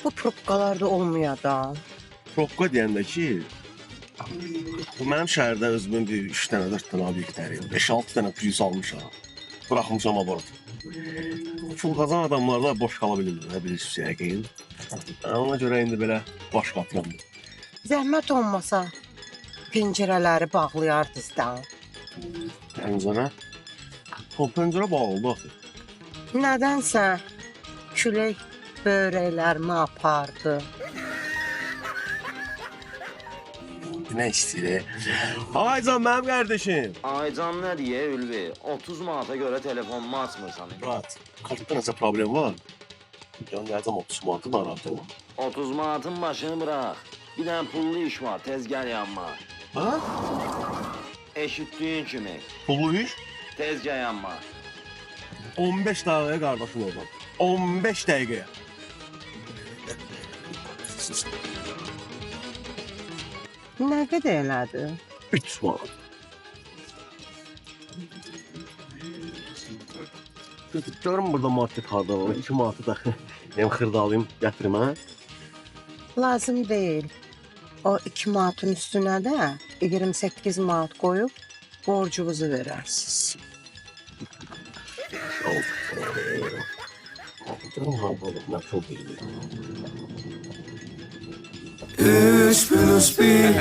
Bu probkalarda olmuyor da. Probka deyəndə ki, mənim şəhərdə özümün bir 3 dənə, 4 dənə obyektləri, 5-6 dənə prius almışam. Bıraxmışam abort. Pul qazan adamlar da boş qala bilirlər, nə bilirsiniz yəqin. Ona görə indi belə baş qatıram. Zəhmət olmasa pəncərələri bağlayardınız da. Pəncərə? O pəncərə bağlıdır axı. Nədənsə külək börəklərimi apardı. Nə istəyir? Aycan mənim qardaşım. Aycan nə deyə Ülvi? 30 manata görə telefonumu açmırsan. Murat, kartda nəsə problem var? Göndərəcəm 30 manatı narahat olma. 30 manatın başını bırax. Bir dənə pullu iş var, tez gəl yanıma. Ha? Eşitdiyin kimi, Pullu iş? tez gəl yanıma. 15 dəqiqəyə qardaşım olacaq. 15 dəqiqəyə. Nə qədər elədi? 3 manat. Görüm burada market harda var. 2 manatı da nem xırdalayım, gətirim ha. Lazım deyil. O 2 manatın üstünə də 28 manat qoyub borcunuzu verərsiniz. Görüm harda olur, nə pul deyil. 3 + 1